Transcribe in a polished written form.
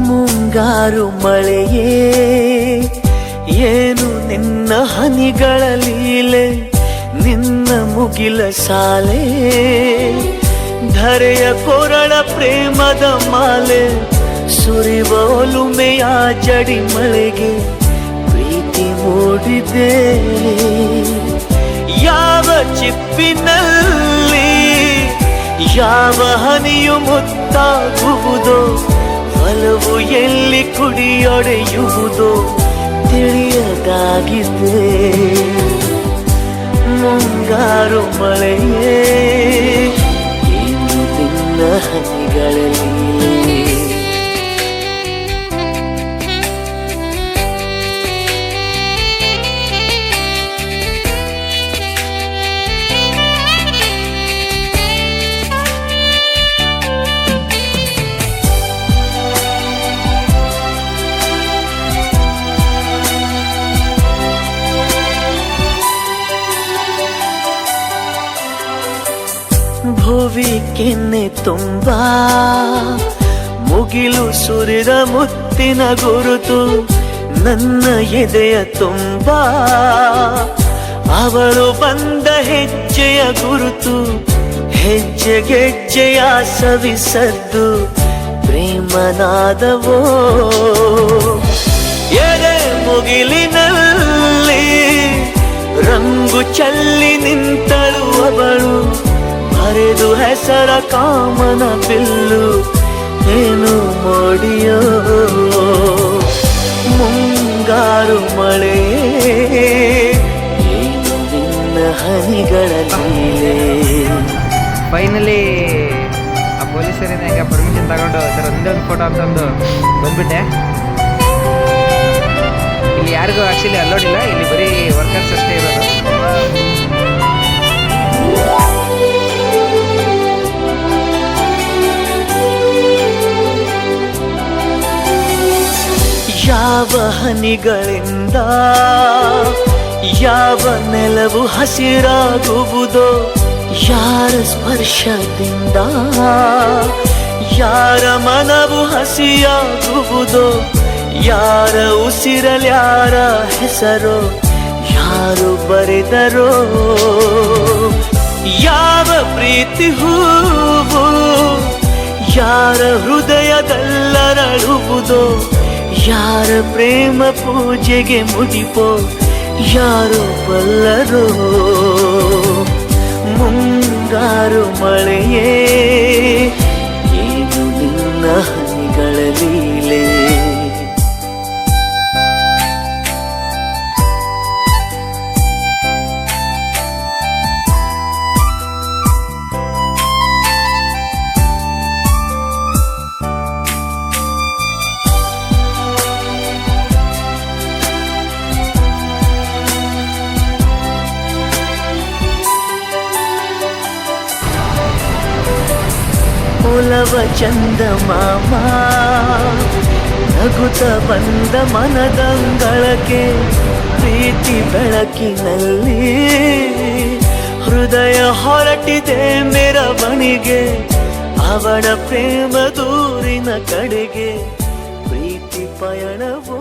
ಮುಂಗಾರು ಮಳೆಯೇ ಏನು ನಿನ್ನ ಹನಿಗಳ ಲೀಲೆ, ನಿನ್ನ ಮುಗಿಲ ಸಾಲೆ ಧರೆಯ ಕೊರಳ ಪ್ರೇಮದ ಮಾಲೆ, ಸುರಿವ ಒಲುಮೆಯ ಜಡಿ ಮಳೆಗೆ ಪ್ರೀತಿ ಮೂಡಿದೆ. ಯಾವ ಚಿಪ್ಪಿನಲ್ಲಿ ಯಾವ ಹನಿಯು ಮುತ್ತಾಗುವುದೋ, ಒಲವು ಎಲ್ಲಿ ಕುಡಿಯೊಡೆಯುವುದೋ ತಿಳಿಯದಾಗಿದೆ. ಮುಂಗಾರು ಮಳೆಯೇ ಏನು ನಿನ್ನ ಹನಿಗಳಲ್ಲಿ. ಭುವಿ ಕೆನ್ನೆ ತುಂಬಾ ಮುಗಿಲು ಸುರಿದ ಮುತ್ತಿನ ಗುರುತು, ನನ್ನ ಎದೆಯ ತುಂಬಾ ಅವಳು ಬಂದ ಹೆಜ್ಜೆಯ ಗುರುತು. ಹೆಜ್ಜೆಗೆಜ್ಜೆಯ ಸವಿಸದ್ದು ಪ್ರೇಮನಾದವೋ, ಎದೆ ಮುಗಿಲಿನಲ್ಲಿ ರಂಗು ಚಲ್ಲಿ ನಿಂತಳು ಅವಳು, ಹರಿದು ಹೆಸರ ಕಾಮನ ಬಿಲ್ಲು ಏನು ಮೋಡಿಯೋ. ಮುಂಗಾರು ಮಳೆ ಏನು ನಿನ್ನ ಹನಿಗಳ ಲೀಲೆ. ಫೈನಲಿ ಆ ಪೊಲೀಸರಿಂದ ಈಗ ಪರ್ಮಿಷನ್ ತಗೊಂಡು ಸರ್ ಒಂದೊಂದು ಫೋಟೋ ಅಂತಂದು ಬಂದ್ಬಿಟ್ಟೆ. ಇಲ್ಲಿ ಯಾರಿಗೂ ಆ್ಯಕ್ಚುಲಿ ಅಲ್ಲೋಡಿಲ್ಲ, ಇಲ್ಲಿ ಬರೀ ವರ್ಕರ್ಸ್ ಅಷ್ಟೇ ಇರೋದು. ಯಾವ ಹನಿಗಳಿಂದ ಯಾವ ನೆಲವು ಹಸಿರಾಗುವುದೋ, ಯಾರ ಸ್ಪರ್ಶದಿಂದ ಯಾರ ಮನವು ಹಸಿಯಾಗುವುದೋ, ಯಾರ ಉಸಿರಲ್ಯಾರ ಹೆಸರೋ ಯಾರು ಬರೆದರೋ. ಯಾವ ಪ್ರೀತಿ ಹೂವು ಯಾರ ಹೃದಯದಲ್ಲರಳುವುದೋ, ಯಾರ ಪ್ರೇಮ ಪೂಜೆಗೆ ಮುಡಿಪೋ ಯಾರು ಬಲ್ಲರೋ. ಮುಂಗಾರು ಮಳೆಯೇ ಏನು ನಿನ್ನ ಹನಿಗಳ ಲೀಲೆ. ಒಲವ ಚಂದ ಮಾಮ ನಗುತ್ತ ಬಂದ ಮನದಂಗಳಕ್ಕೆ, ಪ್ರೀತಿ ಬೆಳಕಿನಲ್ಲಿ ಹೃದಯ ಹೊರಟಿದೆ ಮೆರವಣಿಗೆ, ಅವಳ ಪ್ರೇಮ ದೂರಿನ ಕಡೆಗೆ ಪ್ರೀತಿ ಪಯಣವು